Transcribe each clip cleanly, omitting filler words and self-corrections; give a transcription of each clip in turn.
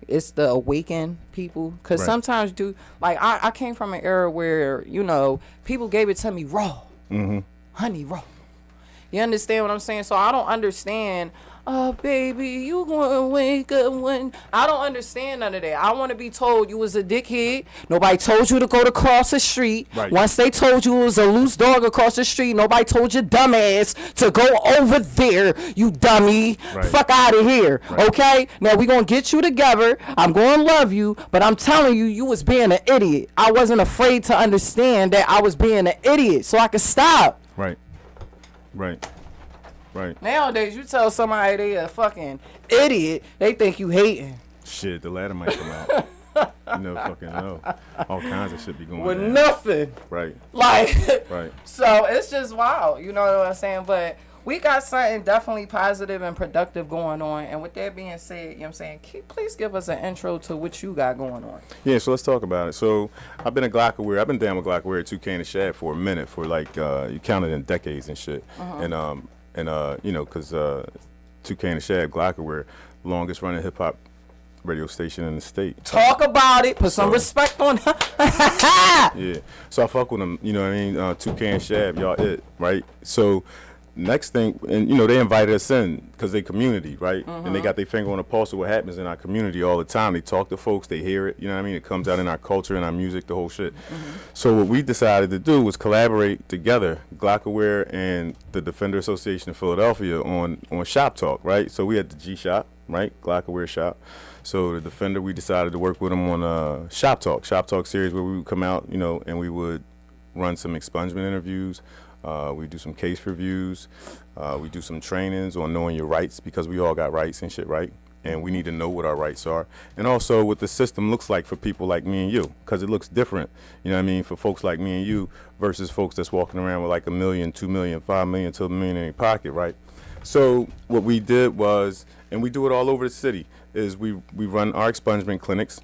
it's the awakened people. Because sometimes, I came from an era where, people gave it to me raw. Honey raw. You understand what I'm saying? So I don't understand, oh, baby, you gonna wake up when... I don't understand none of that. I want to be told you was a dickhead. Nobody told you to go to cross the street. Right. Once they told you it was a loose dog across the street, nobody told your dumb ass to go over there, you dummy. Right. Fuck out of here, okay? Now, we gonna get you together. I'm gonna love you, but I'm telling you, you was being an idiot. I wasn't afraid to understand that I was being an idiot, so I could stop. Right. Nowadays, you tell somebody they a fucking idiot, they think you hating. Shit, the ladder might come out. You never fucking know. All kinds of shit be going on. With nothing. Right. Right. So it's just wild. You know what I'm saying? But we got something definitely positive and productive going on. And with that being said, you know what I'm saying, please give us an intro to what you got going on. Yeah, so let's talk about it. So I've been a GLOCAWEAR. I've been down with GLOCAWEAR, Toucan and Shad for a minute, for you counted in decades and shit. Because Toucan and Shad, GLOCAWEAR, longest running hip hop radio station in the state. Talk about it. Put some respect on her. Yeah. So I fuck with them. You know what I mean? Toucan and Shad, y'all it, right? So next thing, and they invited us in because they community, right? And they got their finger on the pulse of what happens in our community all the time. They talk to folks, they hear it, you know what I mean? It comes out in our culture and our music, the whole shit. So what we decided to do was collaborate together, GLOCAWEAR and the Defender Association of Philadelphia on Shop Talk, right? So we had the G Shop, right? GLOCAWEAR Shop. So the Defender, we decided to work with them on Shop Talk series, where we would come out, and we would run some expungement interviews. We do some case reviews. We do some trainings on knowing your rights, because we all got rights and shit, right? And we need to know what our rights are. And also what the system looks like for people like me and you, because it looks different, you know what I mean, for folks like me and you versus folks that's walking around with like $1 million, $2 million, $5 million to $1 million in their pocket, right? So what we did was, and we do it all over the city, is we run our expungement clinics,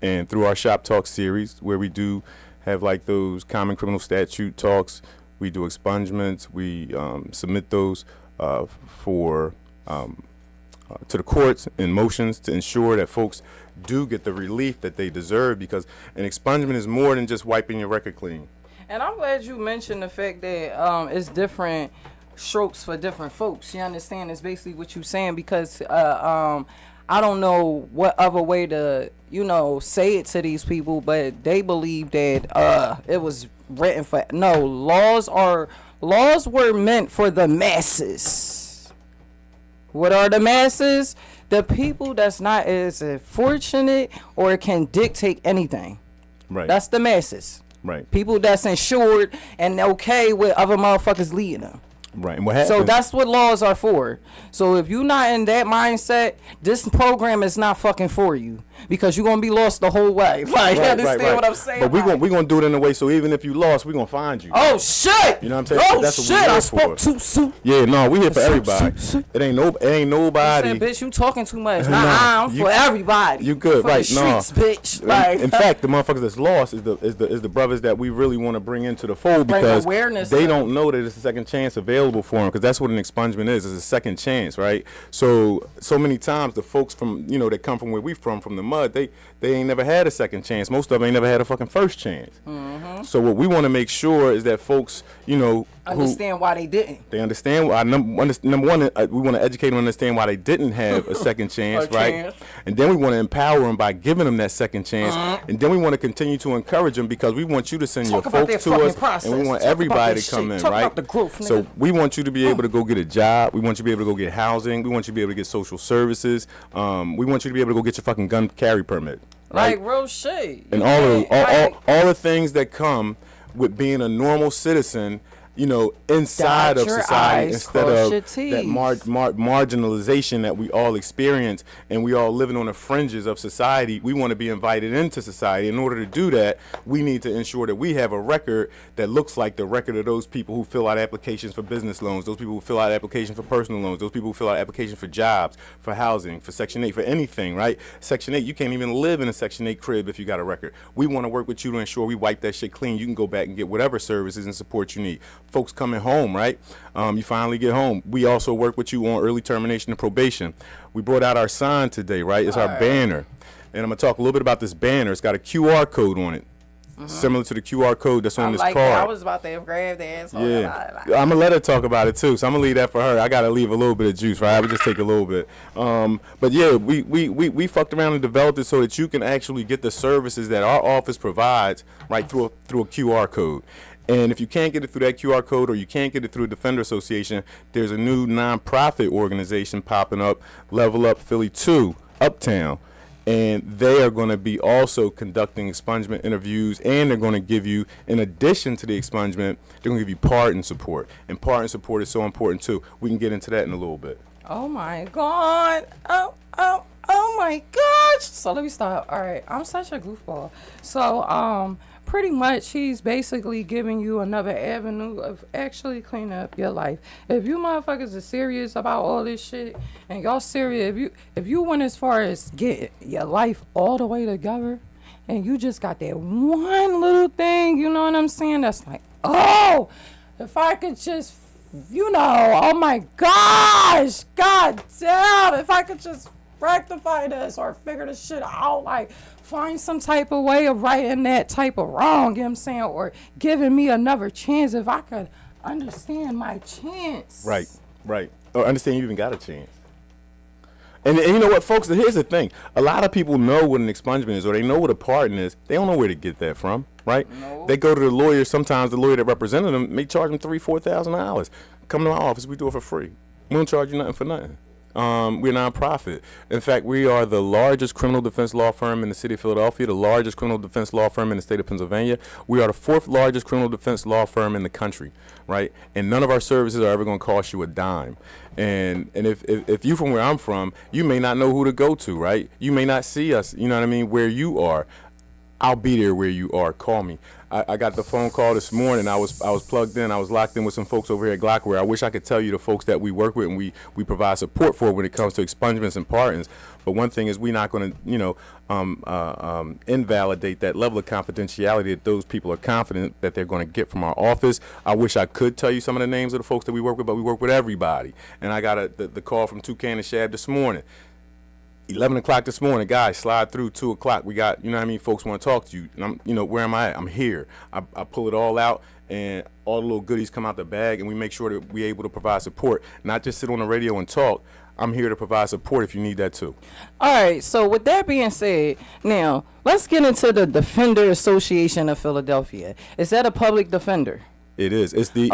and through our Shop Talk series, where we do have like those common criminal statute talks. We do expungements. We submit those to the courts in motions to ensure that folks do get the relief that they deserve, because an expungement is more than just wiping your record clean. And I'm glad you mentioned the fact that it's different strokes for different folks. You understand? It's basically what you're saying, because I don't know what other way to, say it to these people, but they believe that it was written for. No, laws were meant for the masses. What are the masses? The people that's not as fortunate or can dictate anything. Right. That's the masses. Right. People that's insured and okay with other motherfuckers leading them. Right. And what happens? So that's what laws are for. So if you're not in that mindset, this program is not fucking for you, because you're gonna be lost the whole way. Like, you understand what I'm saying? But we're gonna do it in a way so even if you lost, we're gonna find you. Oh shit! You know what I'm saying? Oh that's what shit! we I here spoke for. too soon. Yeah, no, we here for everybody. It ain't nobody. You said, bitch, you talking too much. Nah, I'm for everybody. You good, for right? The streets, bitch. Like, in fact, the motherfuckers that's lost is the brothers that we really want to bring into the fold, because they don't know that it's a second chance available for them, because that's what an expungement is. It's a second chance, right? So many times the folks from that come from where we from the mud, they ain't never had a second chance. Most of them ain't never had a fucking first chance. So what we want to make sure is that folks understand why they didn't. They understand why. Number one, we want to educate them, understand why they didn't have a second chance, right? And then we want to empower them by giving them that second chance. And then we want to continue to encourage them, because we want you to send your folks to us, and we want everybody to come in, right? So we want you to be able to go get a job. We want you to be able to go get housing. We want you to be able to get social services. We want you to be able to go get your fucking gun carry permit. Right? Like real shit. And all the things that come with being a normal citizen, inside of society, instead of that marginalization that we all experience, and we all living on the fringes of society. We want to be invited into society. In order to do that, we need to ensure that we have a record that looks like the record of those people who fill out applications for business loans, those people who fill out applications for personal loans, those people who fill out applications for jobs, for housing, for Section 8, for anything, right? Section 8, you can't even live in a Section 8 crib if you got a record. We want to work with you to ensure we wipe that shit clean. You can go back and get whatever services and support you need. Folks coming home, right? You finally get home. We also work with you on early termination and probation. We brought out our sign today, right? It's our banner. And I'm going to talk a little bit about this banner. It's got a QR code on it. Similar to the QR code that's on this like card. that. I was about to grab the asshole. Yeah, I'm gonna let her talk about it too. So I'm gonna leave that for her. I gotta leave a little bit of juice, right? I would just take a little bit. But yeah, we fucked around and developed it so that you can actually get the services that our office provides right through a QR code. And if you can't get it through that QR code, or you can't get it through a Defender Association, there's a new nonprofit organization popping up, Level Up Philly 2, Uptown. And they are going to be also conducting expungement interviews, and they're going to give you, in addition to the expungement, they're going to give you pardon support. And pardon support is so important too. We can get into that in a little bit. Oh my God. Oh my gosh. So let me start. All right. I'm such a goofball. So, pretty much he's basically giving you another avenue of actually cleaning up your life. If you motherfuckers are serious about all this shit, and y'all serious, if you went as far as get your life all the way together, and you just got that one little thing, you know what I'm saying, that's like, oh, if I could just, oh my gosh, god damn, if I could just rectify this or figure this shit out, like find some type of way of righting that type of wrong, you know what I'm saying, or giving me another chance. If I could understand my chance. Right. Or understand you even got a chance. And you know what, folks, here's the thing. A lot of people know what an expungement is, or they know what a pardon is. They don't know where to get that from, right? No. They go to the lawyer. Sometimes the lawyer that represented them may charge them $3,000-$4,000. Come to my office, we do it for free. We don't charge you nothing for nothing. We're a nonprofit. In fact, we are the largest criminal defense law firm in the city of Philadelphia, the largest criminal defense law firm in the state of Pennsylvania. We are the 4th largest criminal defense law firm in the country, right? And none of our services are ever going to cost you a dime. And if you from where I'm from, you may not know who to go to, right? You may not see us, you know what I mean, where you are. I'll be there where you are. Call me. I got the phone call this morning. I was plugged in. I was locked in with some folks over here at GLOCAWEAR. I wish I could tell you the folks that we work with and we provide support for when it comes to expungements and pardons. But one thing is, we're not going to, invalidate that level of confidentiality that those people are confident that they're going to get from our office. I wish I could tell you some of the names of the folks that we work with, but we work with everybody. And I got the call from Toucan and Shab this morning. 11 o'clock this morning, guys, slide through 2 o'clock. We got, folks want to talk to you. And I'm, where am I at? I'm here. I pull it all out, and all the little goodies come out the bag, and we make sure that we're able to provide support, not just sit on the radio and talk. I'm here to provide support if you need that too. All right, so with that being said, now let's get into the Defender Association of Philadelphia. Is that a public defender? It is. It is the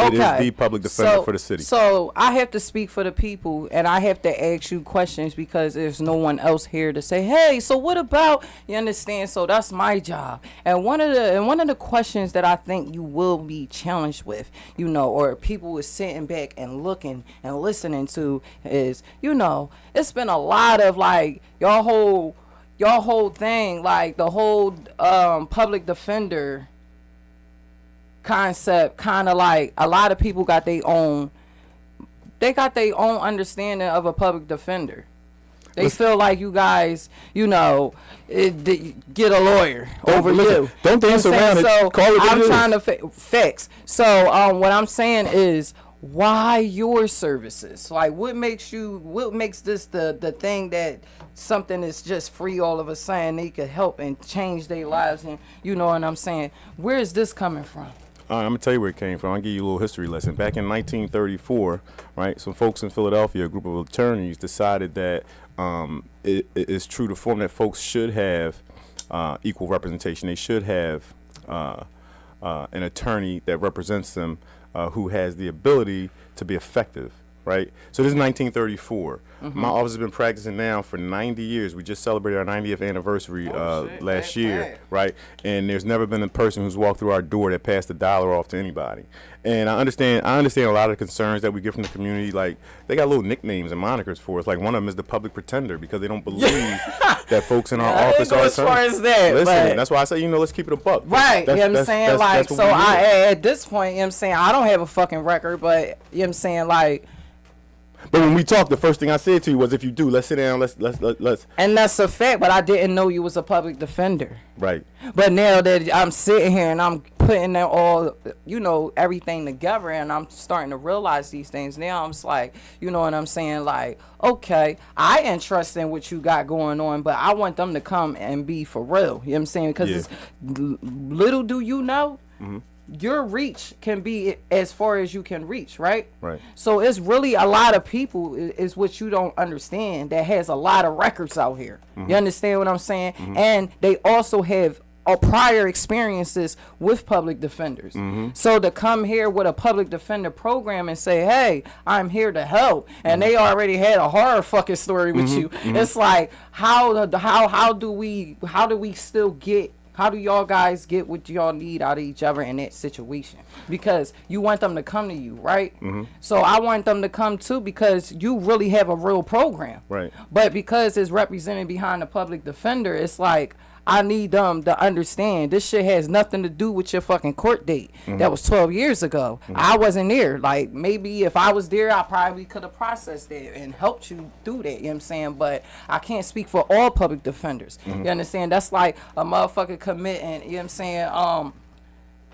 public defender for the city. So I have to speak for the people, and I have to ask you questions because there's no one else here to say, hey, so what about, you understand? So that's my job. And one of the questions that I think you will be challenged with, or people is sitting back and looking and listening to is, it's been a lot of like your whole thing, like the whole public defender concept, kind of like a lot of people got their own understanding of a public defender. They feel like you guys, get a lawyer over you. Don't dance around it. So call it I'm trying to fix. So what I'm saying is, why your services? Like, what makes this the thing that something is just free all of a sudden they could help and change their lives? And you know what I'm saying? Where is this coming from? I'm going to tell you where it came from. I'll give you a little history lesson. Back in 1934, right, some folks in Philadelphia, a group of attorneys, decided that it is true to form that folks should have equal representation. They should have an attorney that represents them who has the ability to be effective, right? So this is 1934. Mm-hmm. My office has been practicing now for 90 years. We just celebrated our 90th anniversary last year, right? And there's never been a person who's walked through our door that passed $1 off to anybody. And I understand a lot of the concerns that we get from the community. Like, they got little nicknames and monikers for us. Like, one of them is the public pretender, because they don't believe that folks in our office are as far as that. Listen, that's why I say, let's keep it a buck. Right, you know what I'm saying? Like, so at this point, you know what I'm saying, I don't have a fucking record, but, you know what I'm saying, like. But when we talked, the first thing I said to you was, if you do, let's sit down, let's. And that's a fact, but I didn't know you was a public defender. Right. But now that I'm sitting here and I'm putting that all, you know, everything together, and I'm starting to realize these things now. I'm just like, you know what I'm saying? Like, okay, I ain't trusting what you got going on, but I want them to come and be for real. You know what I'm saying? Because little do you know, your reach can be as far as you can reach, right? Right. So it's really a lot of people is what you don't understand that has a lot of records out here. You understand what I'm saying? And they also have prior experiences with public defenders. So to come here with a public defender program and say, hey, I'm here to help, and they already had a horror fucking story with you, it's like, how do we still get, how do y'all guys get what y'all need out of each other in that situation? Because you want them to come to you, right? So I want them to come too, because you really have a real program. Right. But because it's represented behind the public defender, it's like, I need them to understand this shit has nothing to do with your fucking court date. That was 12 years ago. I wasn't there. Like, maybe if I was there, I probably could have processed that and helped you do that. You know what I'm saying? But I can't speak for all public defenders. You understand? That's like a motherfucker committing, you know what I'm saying,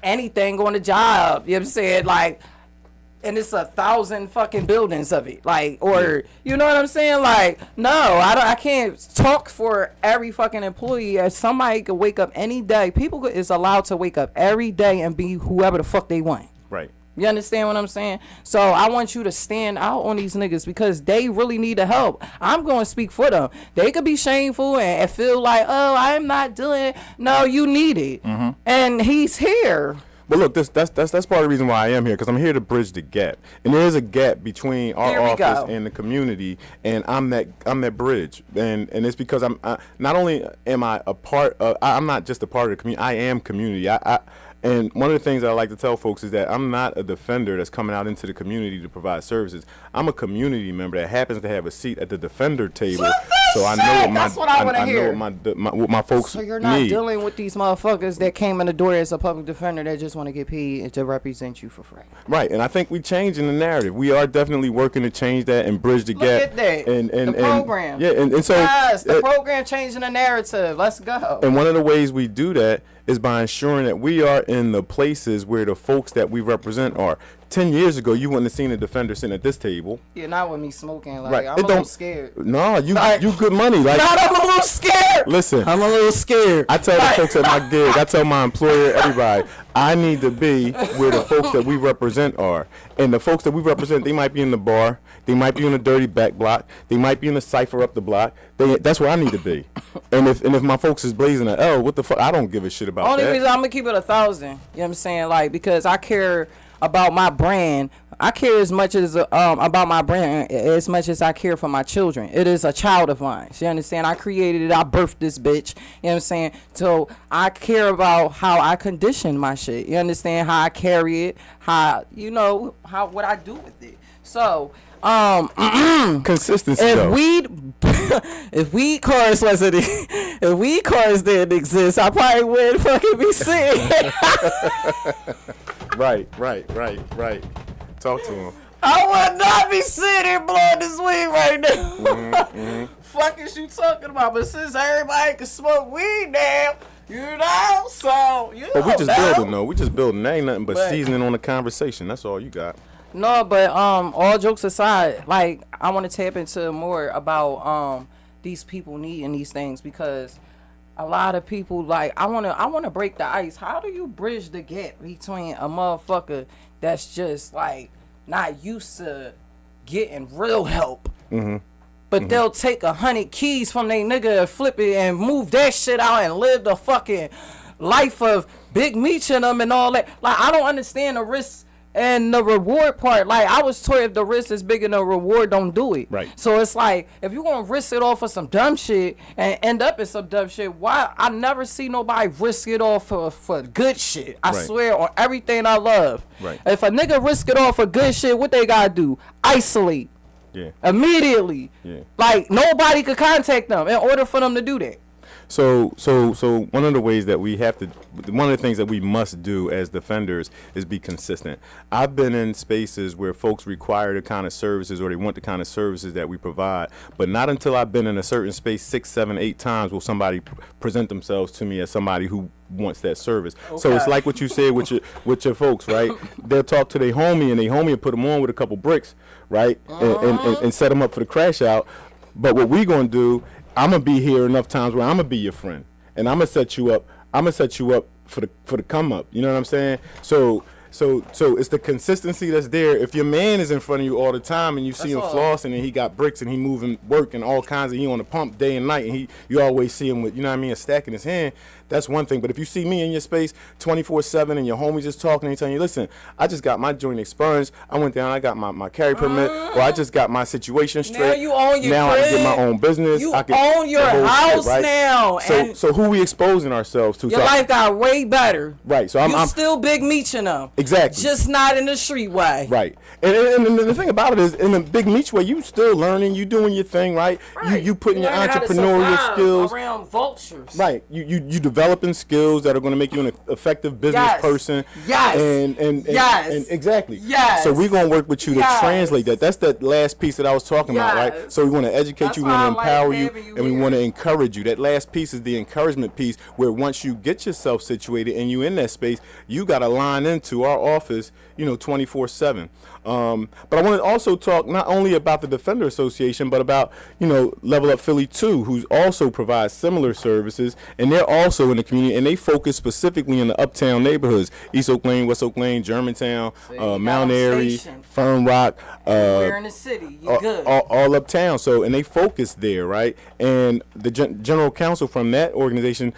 anything on the job. You know what I'm saying? Like, and it's 1,000 fucking buildings of it, like, or you know what I'm saying? Like, no, I can't talk for every fucking employee. As somebody could wake up any day, people is allowed to wake up every day and be whoever the fuck they want. Right. You understand what I'm saying? So I want you to stand out on these niggas because they really need the help. I'm going to speak for them. They could be shameful and feel like, oh, I'm not doing it. No, you need it, and he's here. But look, that's part of the reason why I am here, because I'm here to bridge the gap, and there is a gap between our office and the community, and I'm that bridge, and it's because not only am I a part of, I'm not just a part of the community, I am community. And one of the things that I like to tell folks is that I'm not a defender that's coming out into the community to provide services. I'm a community member that happens to have a seat at the defender table. So I know what my folks So you're not need. dealing with these motherfuckers that came in the door as a public defender that just want to get paid to represent you for free. Right, and I think we're changing the narrative. We are definitely working to change that and bridge the gap. Look at that. And the program. Yeah, and so yes, the program changing the narrative. Let's go. And one of the ways we do that is by ensuring that we are in the places where the folks that we represent are. 10 years ago, you wouldn't have seen a defender sitting at this table. Yeah, not with me smoking. Like, right. I'm a little scared. No, you good money. Like, I'm a little scared. Listen. I'm a little scared. I tell the folks at my gig, I tell my employer, everybody, I need to be where the folks that we represent are. And the folks that we represent, they might be in the bar. They might be in the dirty back block. They might be in the cipher up the block. That's where I need to be. And if my folks is blazing an L, what the fuck? I don't give a shit about Only that. reason I'm going to keep it 1,000. You know what I'm saying? Like, because I care about my brand. I care as much as about my brand as much as I care for my children. It is a child of mine. You understand? I created it. I birthed this bitch. You know what I'm saying? So I care about how I condition my shit. You understand? How I carry it. How, you know, what I do with it. So consistency. If weed cars didn't exist, I probably would fucking be sick. Right. Talk to him. I would not be sitting here blowing this weed right now. Fuck is you talking about? But since everybody can smoke weed now, you know, so you know. But we just building though. We just building. There ain't nothing but seasoning on the conversation. That's all you got. No, but all jokes aside, like I want to tap into more about these people needing these things, because a lot of people, like, I wanna break the ice. How do you bridge the gap between a motherfucker that's just like not used to getting real help, but they'll take 100 keys from they nigga and flip it and move that shit out and live the fucking life of Big Meech and them and all that? Like, I don't understand the risks and the reward part. Like, I was told if the risk is big and the reward, don't do it. Right. So it's like, if you gonna risk it off for some dumb shit and end up in some dumb shit, why? I never see nobody risk it off for good shit. I swear on everything I love. Right. If a nigga risk it off for good shit, what they gotta do? Isolate. Yeah. Immediately. Yeah. Like, nobody could contact them in order for them to do that. So one of the ways that we have to, one of the things that we must do as defenders is be consistent. I've been in spaces where folks require the kind of services or they want the kind of services that we provide, but not until I've been in a certain space 6, 7, 8 times will somebody present themselves to me as somebody who wants that service. Okay. So it's like what you said with your folks, right? They'll talk to their homie and their homie will put them on with a couple bricks, right? And set them up for the crash out. But what we gonna do, I'm gonna be here enough times where I'm gonna be your friend, and I'm gonna set you up. I'm gonna set you up for the come up. You know what I'm saying? So it's the consistency that's there. If your man is in front of you all the time and you see him flossing and he got bricks and he moving work and all kinds of, he on the pump day and night and you always see him with, you know what I mean, a stack in his hand, that's one thing. But if you see me in your space 24/7 and your homies just talking and he telling you, listen, I just got my joint expunged, I went down, I got my carry permit, or I just got my situation straight. Now you own your now crib. I can get my own business. You I can own your house shit, right? Now. So who we exposing ourselves to? Your life got way better. Right. So I'm still Big Meech, you know. Exactly. Just not in the street way. Right. And the thing about it is, in the Big Meech way, you still learning, you doing your thing, right? You putting your entrepreneurial skills around vultures. Right. You developing skills that are going to make you an effective business person. Yes. And exactly. Yes. So we're going to work with you to translate that. That's that last piece that I was talking about, right? So we want to educate you, we want to empower you, and we want to encourage you. That last piece is the encouragement piece, where once you get yourself situated and you in that space, you got to line into our office, 24/7. But I want to also talk not only about the Defender Association, but about, Level Up Philly 2, who also provides similar services, and they're also in the community, and they focus specifically in the uptown neighborhoods: East Oak Lane, West Oak Lane, Germantown, Mount Airy, Fern Rock. We're in the city. You're good. All uptown. So, and they focus there, right? And the general counsel from that organization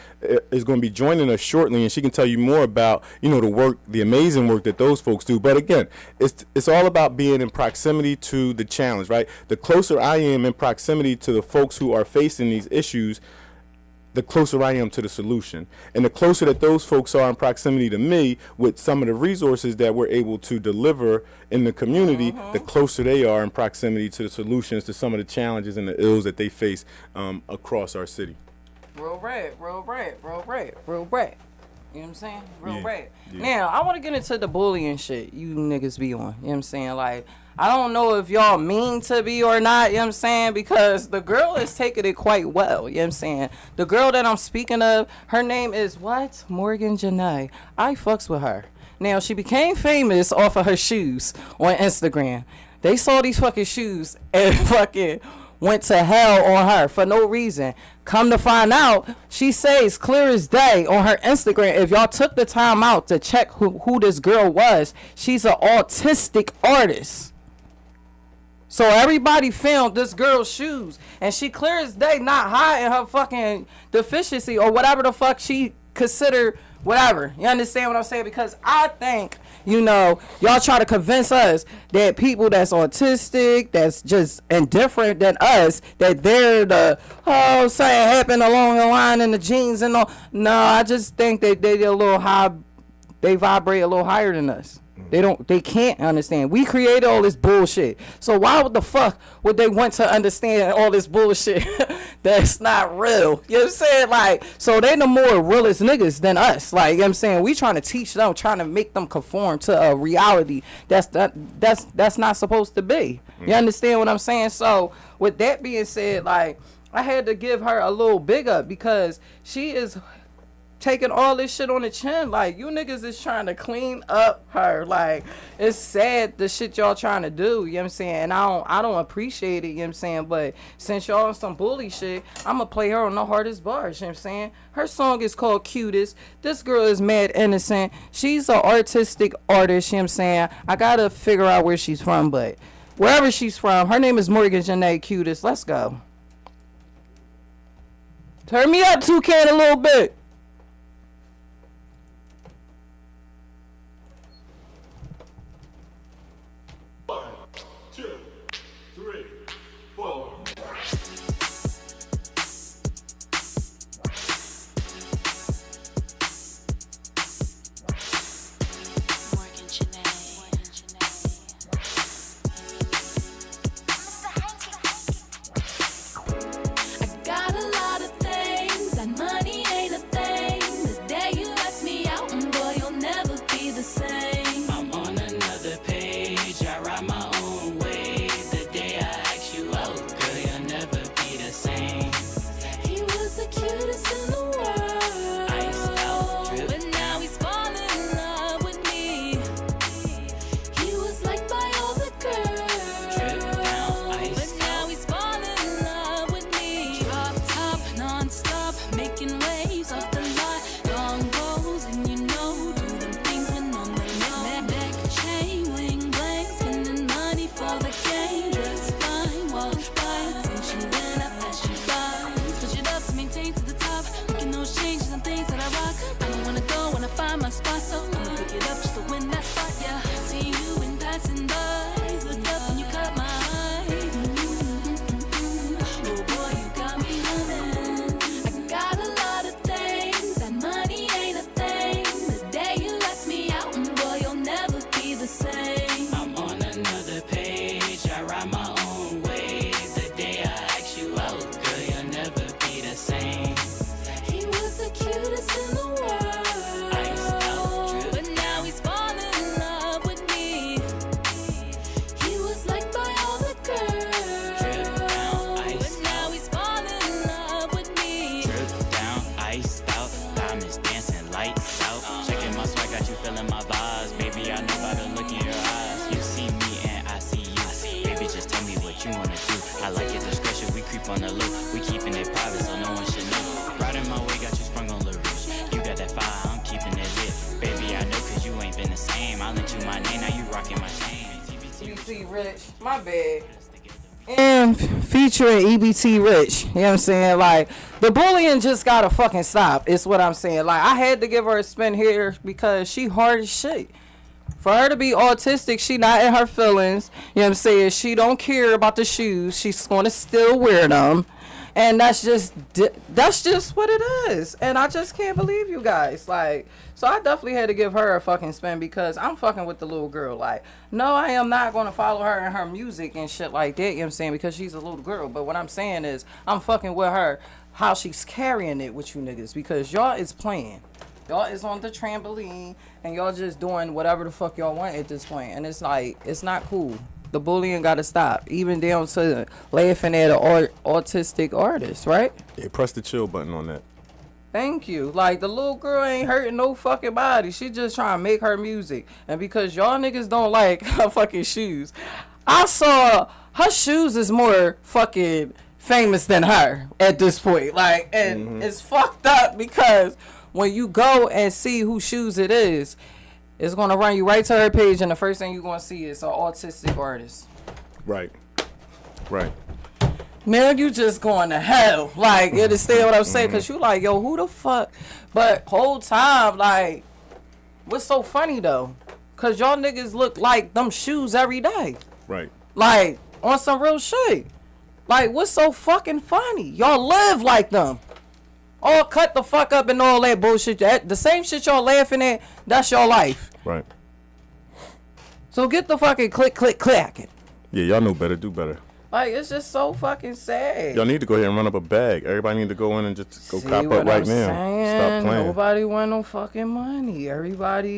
is going to be joining us shortly, and she can tell you more about, the amazing work that those folks do. But again, it's all about being in proximity to the challenge, right? The closer I am in proximity to the folks who are facing these issues, the closer I am to the solution. And the closer that those folks are in proximity to me with some of the resources that we're able to deliver in the community, the closer they are in proximity to the solutions to some of the challenges and the ills that they face across our city. Real right. You know what I'm saying? Real right. Yeah. Now, I want to get into the bullying shit you niggas be on. You know what I'm saying? Like, I don't know if y'all mean to be or not, you know what I'm saying? Because the girl is taking it quite well, you know what I'm saying? The girl that I'm speaking of, her name is what? Morgan Janae. I fucks with her. Now, she became famous off of her shoes on Instagram. They saw these fucking shoes and fucking went to hell on her for no reason. Come to find out, she says clear as day on her Instagram, if y'all took the time out to check who this girl was, she's an autistic artist. So everybody filmed this girl's shoes, and she clear as day not hiding her fucking deficiency or whatever the fuck she considered whatever. You understand what I'm saying? Because I think, y'all try to convince us that people that's autistic, that's just indifferent than us, that they're the, something happened along the line in the genes and all. No, I just think that they a little high, they vibrate a little higher than us. They can't understand. We created all this bullshit. So why the fuck would they want to understand all this bullshit that's not real? You know what I'm saying? Like, so they the more realest niggas than us. Like, you know what I'm saying? We trying to teach them, trying to make them conform to a reality that's not supposed to be. You understand what I'm saying? So with that being said, like, I had to give her a little big up because she is taking all this shit on the chin. Like, you niggas is trying to clean up her. Like, it's sad the shit y'all trying to do, you know what I'm saying? And I don't appreciate it, you know what I'm saying? But since y'all on some bully shit, I'ma play her on the hardest bars, you know what I'm saying? Her song is called Cutest. This girl is mad innocent. She's an artistic artist, you know what I'm saying? I gotta figure out where she's from, but wherever she's from, her name is Morgan Janae Cutest. Let's go. Turn me up, Toucan, a little bit. I cutest in the world. Iced out, drip. But now he's falling in love with me. He was liked by all the girls. Drip down, iced but now he's falling in love with me. Drop top, non-stop, making waves off the lot. Long goals, and you know, do them things when on the low. Neck chain, bling bling, spending money for the game. Dress fine, walk by, attention when I pass you by. Switch it up to maintain to the top, making those changes and things that I rock. I don't wanna go when I find my spot, so I'ma pick it up just to win that spot, yeah. See you in passing by, look up when you caught my eye. Oh boy, you got me humming. I got a lot of things, and money ain't a thing. The day you ask me out, boy, you'll never be the same. I'm on another page, I write my own way. The day I ask you out, girl, you'll never be the same. He was the cutest in the world. Iced out, drip. But now he's falling in love with me. He was liked by all the girls. Drip down, iced but now he's falling in love with me. Drip down, iced out, diamonds dancing, lights out. Checking my swag, got you feeling my vibes. Baby, I know by the look in your eyes. You see me and I see you. Baby, just tell me what you wanna do. I like your discretion, we creep on the loop. We keeping it private so no one should know. Riding my way, got you sprung on the roof. You got that fire, I'm keeping it lit. Baby, I know cause you ain't been the same. I lent you my name, now you rocking my chain. EBT Rich, my bad. And featuring EBT Rich, you know what I'm saying? Like, the bullying just gotta fucking stop. It's what I'm saying. Like, I had to give her a spin here because she hard as shit. For her to be autistic, she not in her feelings. You know what I'm saying? She don't care about the shoes. She's gonna still wear them. And that's just what it is. And I just can't believe you guys. Like, so I definitely had to give her a fucking spin because I'm fucking with the little girl. Like, no, I am not going to follow her and her music and shit like that, you know what I'm saying, because she's a little girl. But what I'm saying is I'm fucking with her, how she's carrying it with you niggas, because y'all is playing. Y'all is on the trampoline and y'all just doing whatever the fuck y'all want at this point. And it's like, it's not cool. The bullying got to stop, even down to laughing at an autistic artist, right? Yeah, press the chill button on that. Thank you. Like, the little girl ain't hurting no fucking body. She just trying to make her music. And because y'all niggas don't like her fucking shoes, I saw her shoes is more fucking famous than her at this point. Like, and it's fucked up because when you go and see whose shoes it is, it's going to run you right to her page, and the first thing you're going to see is an autistic artist. Right. Right. Now you just going to hell. Like, you understand what I'm saying? Because you like, yo, who the fuck? But whole time, like, what's so funny, though? Because y'all niggas look like them shoes every day. Right. Like, on some real shit. Like, what's so fucking funny? Y'all live like them. All cut the fuck up and all that bullshit. The same shit y'all laughing at, that's your life. Right. So get the fucking clacking. Yeah, y'all know better, do better. Like, it's just so fucking sad. Y'all need to go ahead and run up a bag. Everybody need to go in and just go See cop what up right I'm now. saying? Stop playing. Nobody want no fucking money.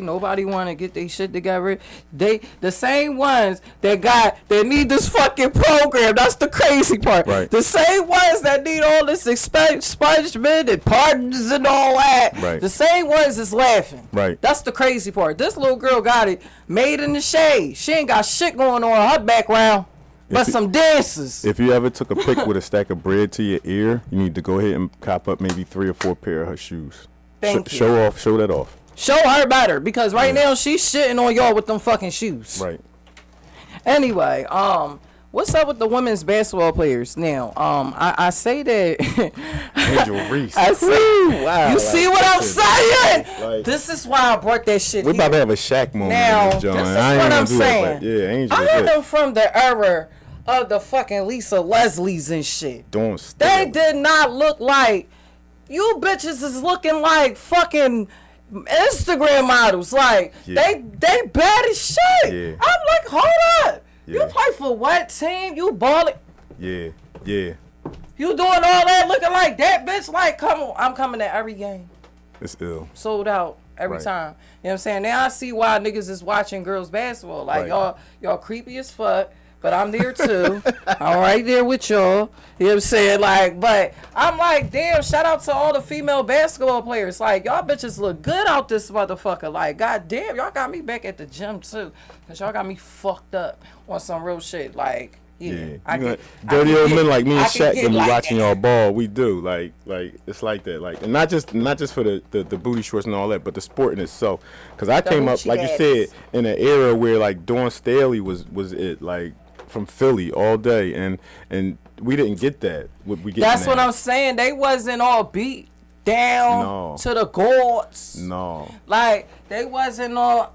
Nobody want to get their shit together. The same ones that need this fucking program. That's the crazy part. Right. The same ones that need all this expungement and pardons and all that. Right. The same ones is laughing. Right. That's the crazy part. This little girl got it made in the shade. She ain't got shit going on in her background. But some dances. If you ever took a pic with a stack of bread to your ear, you need to go ahead and cop up maybe 3 or 4 pair of her shoes. Thank you. Show that off. Show her better, because right now she's shitting on y'all with them fucking shoes. Right. Anyway, what's up with the women's basketball players now? I say that. Angel Reese. I say, wow. you see what I'm saying? Like, This is why I brought that shit. we're here. about to have a Shaq moment. Now, in this, this is I ain't what gonna I'm do that, saying. but yeah, Angel I is heard it. them from the era of the fucking Lisa Leslie's and shit. Doing They stuff. did not look like, you bitches is looking like fucking Instagram models. Like, Yeah. they bad as shit. Yeah. I'm like, hold up. You Yeah. play for what team? You balling? Yeah. You doing all that looking like that, bitch? Like, come on. I'm coming to every game. It's ill. Sold out every Right. time. You know what I'm saying? Now I see why niggas is watching girls basketball. Like, Right. y'all creepy as fuck. but I'm there too. I'm right there with y'all. You know what I'm saying? Like, but I'm like, damn, shout out to all the female basketball players. Like, y'all bitches look good out this motherfucker. Like, goddamn, y'all got me back at the gym too. Cause y'all got me fucked up on some real shit. Like, yeah. Dirty old men like me and Shaq get gonna be like watching that. y'all ball. We do. Like it's like that. Like, and not just for the booty shorts and all that, but the sport in itself. Cause I came up, like you said, in an era where like Dawn Staley was it, like from Philly all day, and we didn't get that. What we get. That's now. what I'm saying. They wasn't all beat down to the gourds. No. Like, they wasn't all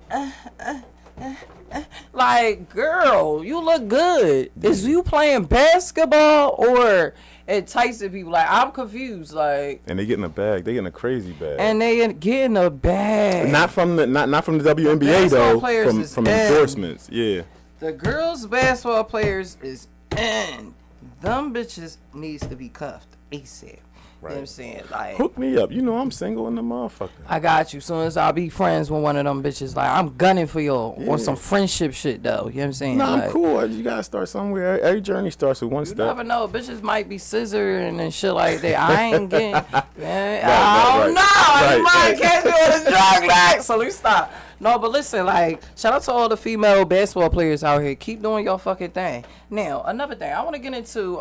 like, girl, you look good. Is you playing basketball or enticing people? Like, I'm confused. Like, And they getting a bag. They getting a crazy bag. and they getting a bag. not from the WNBA basketball though. players is From in. endorsements. Yeah. The girls basketball players is in. Them bitches needs to be cuffed ASAP. You know what I'm saying? Like, Hook me up. You know I'm single in the motherfucker. I got you. Soon as I'll be friends with one of them bitches, like, I'm gunning for y'all on some friendship shit though. You know what I'm saying? Nah, like, I'm cool. You gotta start somewhere. Every journey starts with one You step. never know. Bitches might be scissoring and shit like that. I ain't getting. Man, I don't know. You might catch me on a drug back. So let me stop. No, but listen, like, shout out to all the female basketball players out here. Keep doing your fucking thing. Now, another thing, I want to get into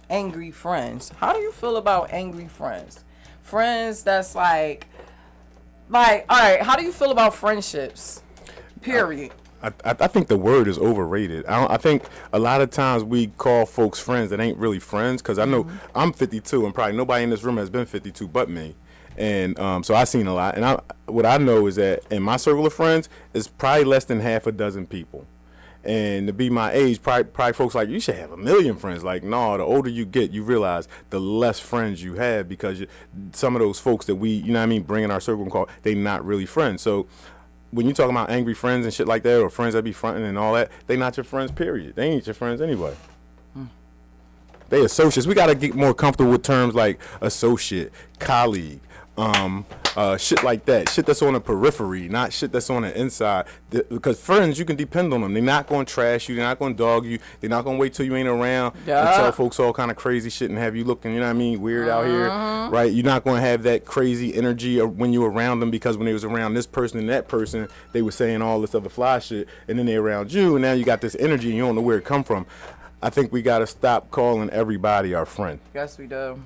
angry friends. How do you feel about angry friends? Friends that's like, all right, how do you feel about friendships? Period. I think the word is overrated. I think a lot of times we call folks friends that ain't really friends. Because I know I'm 52 and probably nobody in this room has been 52 but me. And so I've seen a lot. And what I know is that in my circle of friends, it's probably less than half a dozen people. And to be my age, probably folks like, you should have 1 million friends. Like, no, the older you get, you realize the less friends you have because some of those folks that we, you know what I mean, bring in our circle and call, they not really friends. So when you talking about angry friends and shit like that, or friends that be fronting and all that, they not your friends, period. They ain't your friends anyway. They associates. We got to get more comfortable with terms like associate, colleague, shit like that. Shit that's on the periphery, not shit that's on the inside. Because friends, you can depend on them. They're not going to trash you. They're not going to dog you. They're not going to wait till you ain't around and tell folks all kind of crazy shit and have you looking, you know what I mean, weird out here, right? You're not going to have that crazy energy when you're around them because when they was around this person and that person, they were saying all this other fly shit, and then they around you, and now you got this energy and you don't know where it come from. I think we got to stop calling everybody our friend. Yes, we do.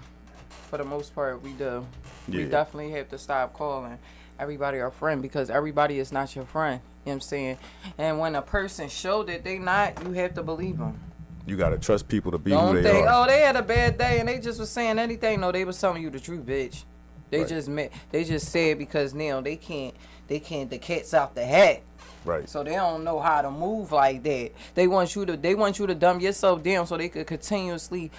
For the most part, we do. We Yeah. definitely have to stop calling everybody our friend because everybody is not your friend. You know what I'm saying? And when a person show that they not, you have to believe them. You got to trust people to be Don't who they think, are. oh, they had a bad day and they just was saying anything. No, they was telling you the truth, bitch. They Right. they just said because now the cat's out the hat. Right. So they don't know how to move like that. They want you to dumb yourself down so they could continuously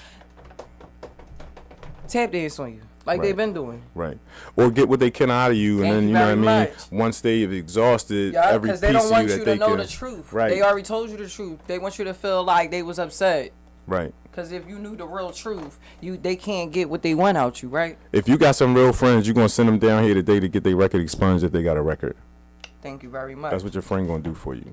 tap dance on you. Like Right. they've been doing. Right. Or get what they can out of you, and Thank then, you you know what I very mean? much. Once they've exhausted Yeah, every because piece they don't of want you you that to they know can. the truth. Right. They already told you the truth. They want you to feel like they was upset. Right. Because if you knew the real truth, they can't get what they want out you, right? If you got some real friends, you're going to send them down here today to get their record expunged if they got a record. Thank you very much. That's what your friend going to do for you.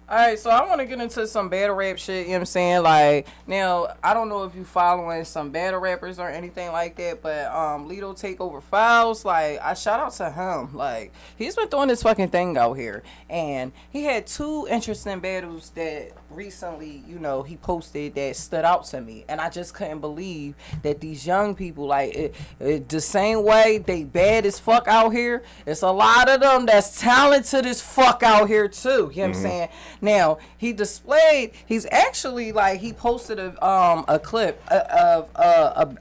All right, so I want to get into some battle rap shit, you know what I'm saying? Like, now, I don't know if you following some battle rappers or anything like that, but Lito Takeover Files, like, I shout out to him. Like, he's been doing this fucking thing out here, and he had 2 interesting battles that recently, you know, he posted that stood out to me, and I just couldn't believe that these young people, like, the same way they bad as fuck out here, it's a lot of them that's talented as fuck out here, too, you know what I'm saying? Now, he's actually, like, he posted a clip of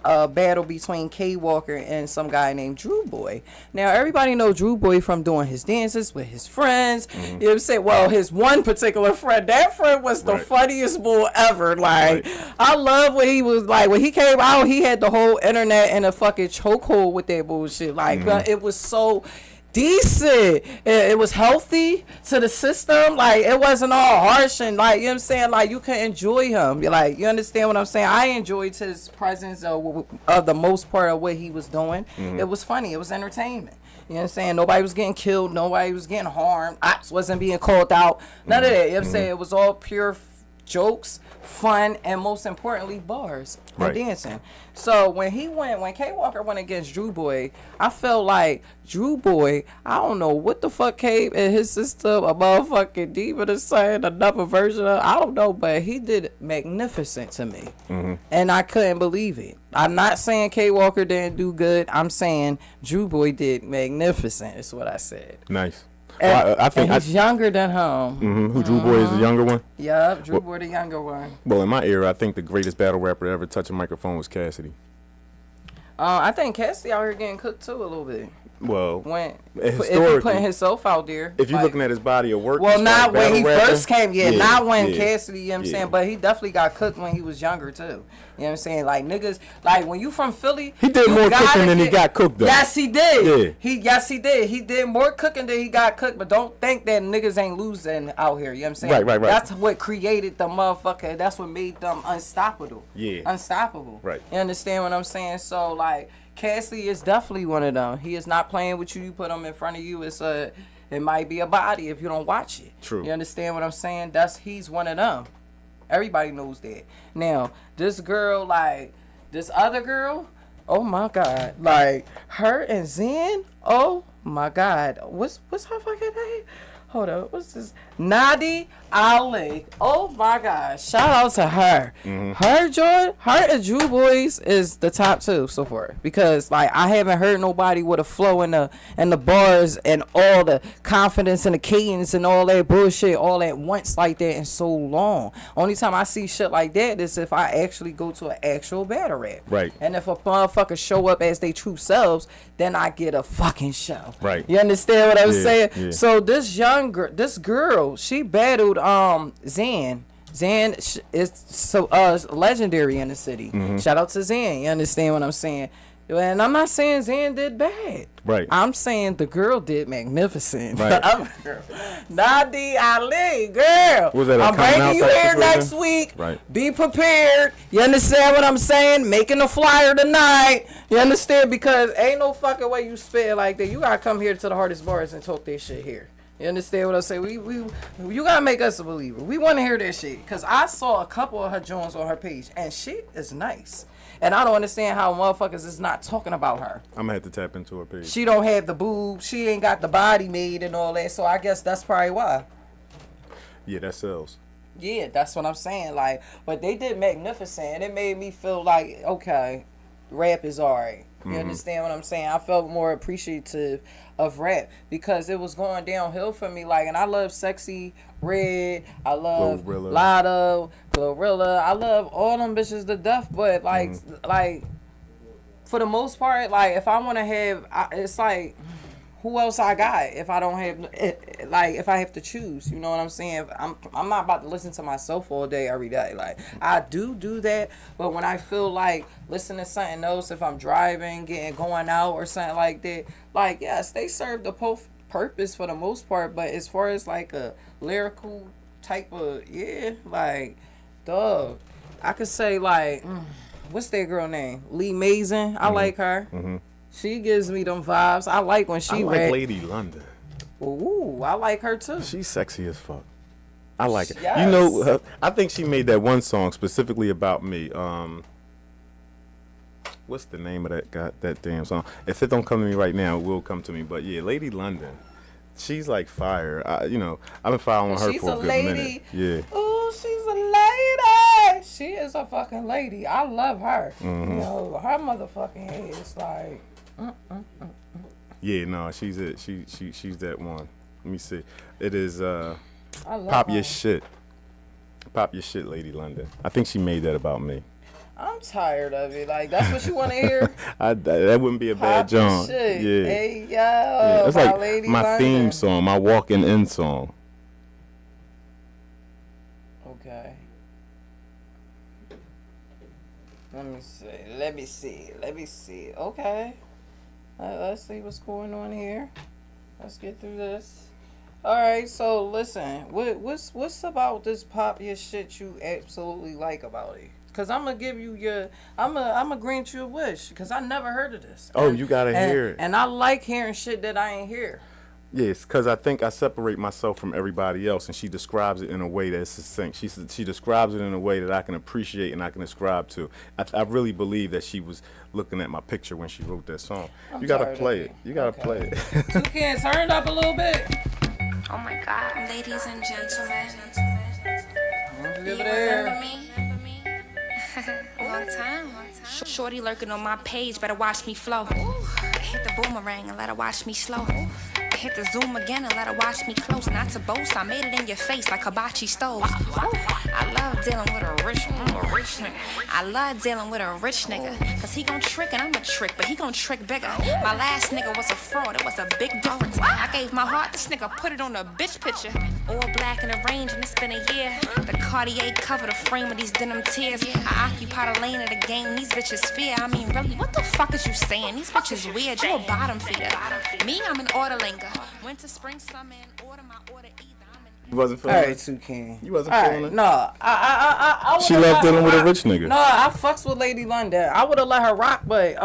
a battle between K Walker and some guy named Drew Boy. Now, everybody know Drew Boy from doing his dances with his friends. You know what I'm saying? Well, his one particular friend, that friend was the funniest bull ever. Like, I love what he was, like, when he came out, he had the whole internet in a fucking chokehold with that bullshit. Like, it was so decent. It was healthy to the system. Like, it wasn't all harsh and, like, you know what I'm saying? Like, you could enjoy him. You're like, you understand what I'm saying? I enjoyed his presence of the most part of what he was doing. It was funny. It was entertainment. You know what I'm saying? Nobody was getting killed. Nobody was getting harmed. Ops wasn't being called out. None of that. You know what I'm saying? It was all pure jokes, fun, and most importantly, bars and dancing. So when K Walker went against Drew Boy, I felt like Drew Boy, I don't know what the fuck came in his system, a motherfucking demon or something, another version of, I don't know, but he did magnificent to me. And I couldn't believe it. I'm not saying K Walker didn't do good. I'm saying Drew Boy did magnificent, is what I said. Nice. And, I think he's younger than him. Who Drew Boy is the younger one? Yup, Drew Boy the younger one. Well, in my era, I think the greatest battle rapper to ever touch a microphone was Cassidy. I think Cassidy out here getting cooked too a little bit. Well, if he putting himself out there. If you're looking at his body of work. Well, not when he first came. Not when Cassidy, you know what I'm saying? But he definitely got cooked when he was younger too. You know what I'm saying? Like, niggas, like, when you from Philly. He did more cooking than he got cooked though. Yes, he did. Yeah. Yes, he did. He did more cooking than he got cooked. But don't think that niggas ain't losing out here. You know what I'm saying? Right. That's what created the motherfucker. That's what made them unstoppable. Yeah. Unstoppable. Right. You understand what I'm saying? So, like, Cassidy is definitely one of them. He is not playing with you. You put him in front of you. It might be a body if you don't watch it. True. You understand what I'm saying? He's one of them. Everybody knows that. Now, this girl, like, this other girl, oh my God. Like, her and Zen, oh my God. What's her fucking name? Hold up, what's this? Nadi Ali. Oh my God. Shout out to her. Her and Drew Boys is the top two so far. Because, like, I haven't heard nobody with a flow and the bars and all the confidence and the cadence and all that bullshit all at once like that in so long. Only time I see shit like that is if I actually go to an actual battle rap. Right. And if a motherfucker show up as they true selves, then I get a fucking show. Right. You understand what I'm saying? Yeah. So this girl, she battled Zan. Zan is so legendary in the city. Shout out to Zan. You understand what I'm saying? And I'm not saying Zan did bad. Right. I'm saying the girl did magnificent. Right. Nadi Ali, girl. Was that I'm bringing you here next week. Right. Be prepared. You understand what I'm saying? Making a flyer tonight. You understand? Because ain't no fucking way you spit like that. You gotta come here to the hardest bars and talk that shit here. You understand what I'm saying? You gotta make us a believer. We want to hear that shit. Cause I saw a couple of her joints on her page, and shit is nice. And I don't understand how motherfuckers is not talking about her. I'm gonna have to tap into her page. She don't have the boobs. She ain't got the body made and all that. So I guess that's probably why. Yeah, that sells. Yeah, that's what I'm saying. Like, but they did magnificent. It made me feel like, okay, rap is alright. You understand what I'm saying? I felt more appreciative of rap because it was going downhill for me. Like, and I love Sexy Red. I love Glorilla. Lotto, Glorilla. I love all them bitches to death. But like for the most part, like if I want to have, it's like, who else I got if I don't have, like, if I have to choose, you know what I'm saying? I'm not about to listen to myself all day, every day. Like, I do that, but when I feel like listening to something else, if I'm driving, going out or something like that, like, yes, they serve the purpose for the most part, but as far as like a lyrical type of, like, dog, I could say like, what's that girl name? Lee Mason. I like her. She gives me them vibes. I like when she like Lady London. Ooh, I like her too. She's sexy as fuck. I like it. Yes. You know, I think she made that one song specifically about me. What's the name of that damn song? If it don't come to me right now, it will come to me. But yeah, Lady London. She's like fire. I've been following her for a good minute. Yeah. Ooh, she's a lady. She is a fucking lady. I love her. You know, her motherfucking head is like. Yeah, no, she's it. She's that one. Let me see. It is I love Pop her. Your Shit. Pop Your Shit, Lady London. I think she made that about me. I'm tired of it. Like, that's what you want to hear? That wouldn't be a bad Pop your John. shit. Yeah. Hey, yo. Yeah. It's my like Lady my London. theme song, my walking in song. Okay. Let me see. Okay. Let's see what's going on here. Let's get through this. All right, so listen, what's about this pop your shit you absolutely like about it? Cause I'm gonna give you your, I'm gonna grant you a wish. Cause I never heard of this. Oh, you gotta and, hear it. And I like hearing shit that I ain't hear. Yes, because I think I separate myself from everybody else, and she describes it in a way that's succinct. She describes it in a way that I can appreciate and I can ascribe to. I really believe that she was looking at my picture when she wrote that song. You gotta play it. You gotta play it. Toucan, turn it up a little bit. Oh my God. Ladies and gentlemen, Give you it air. remember me? Long time. Shorty lurking on my page, better watch me flow. Hit the boomerang and let her watch me slow. Hit the zoom again and let her watch me close. Not to boast, I made it in your face like hibachi stoves. I love dealing with a rich nigga. I love dealing with a rich nigga. Cause he gon' trick and I'm a trick, but he gon' trick bigger. My last nigga was a fraud, it was a big difference. I gave my heart, this nigga put it on a bitch picture. All black in the range and it's been a year. The Cartier cover the frame of these denim tears. I occupy the lane of the game, these bitches fear. I mean, really, what the fuck is you saying? These bitches weird, you a bottom feeder. Me, I'm an order linger. Winter, spring, summer, and autumn, I order either. You wasn't feeling All right, it? Toucan. You wasn't All feeling right, it? no, I She left dealing with a rich nigga. No, I fucks with Lady London. I would have let her rock, but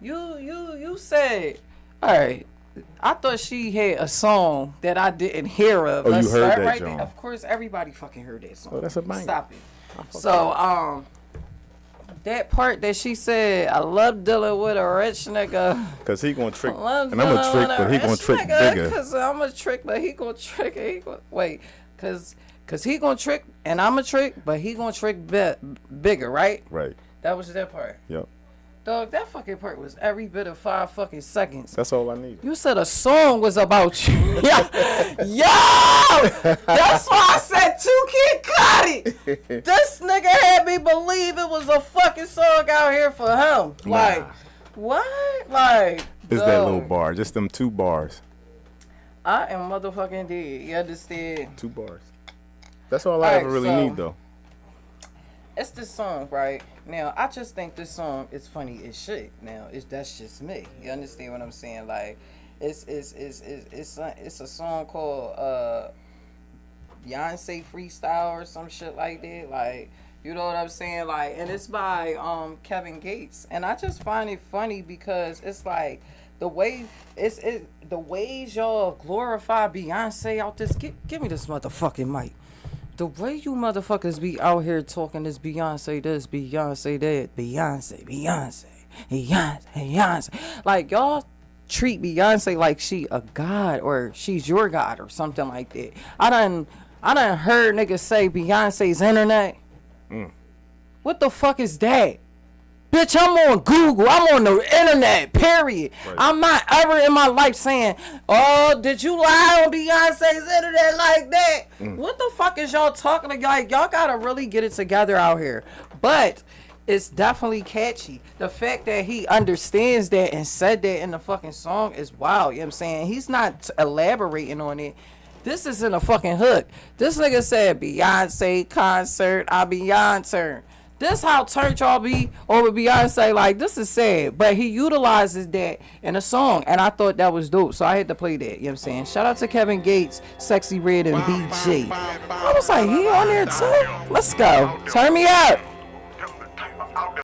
you said, all right. I thought she had a song that I didn't hear of. Oh, Let's you heard start that, right John? there. Of course, everybody fucking heard that song. Oh, that's a banger. Stop it. So that part that she said, I love dealing with a rich nigga. Cause he gonna trick, Love and I'm a trick, dealing with but he gonna rich trick nigga, bigger. Cause I'm a trick, but he gonna trick. Cause he gonna trick, and I'm a trick, but he gonna trick bigger, right? Right. That was that part. Yep. Dog, that fucking part was every bit of 5 fucking seconds. That's all I need. You said a song was about you. Yo! That's why I said 2 Kid Cudi. This nigga had me believe it was a fucking song out here for him. Like, Nah. what? Like, It's that little bar, just them 2 bars. I am motherfucking dead. You understand? 2 bars. That's all I Alright, ever really so- need, though. It's this song, right? Now, I just think this song is funny as shit. Now, that's just me. You understand what I'm saying? Like, it's a song called Beyonce Freestyle or some shit like that. Like, you know what I'm saying? Like, and it's by Kevin Gates. And I just find it funny because it's like the way the ways y'all glorify Beyonce out this. Give me this motherfucking mic. The way you motherfuckers be out here talking this Beyonce this, Beyonce that, Beyonce. Like, y'all treat Beyonce like she a god or she's your god or something like that. I done heard niggas say Beyonce's internet. What the fuck is that? Bitch, I'm on Google. I'm on the internet, period. Right. I'm not ever in my life saying, oh, did you lie on Beyonce's internet like that? What the fuck is y'all talking about? Like, y'all gotta really get it together out here. But it's definitely catchy. The fact that he understands that and said that in the fucking song is wild. You know what I'm saying? He's not elaborating on it. This isn't a fucking hook. This nigga said, Beyonce concert, I Beyonce. This how turned y'all be over Beyonce. Like, this is sad. But he utilizes that in a song. And I thought that was dope. So I had to play that. You know what I'm saying? Shout out to Kevin Gates, Sexy Red, and BG. I was like, he on there too? Let's go. Turn me up.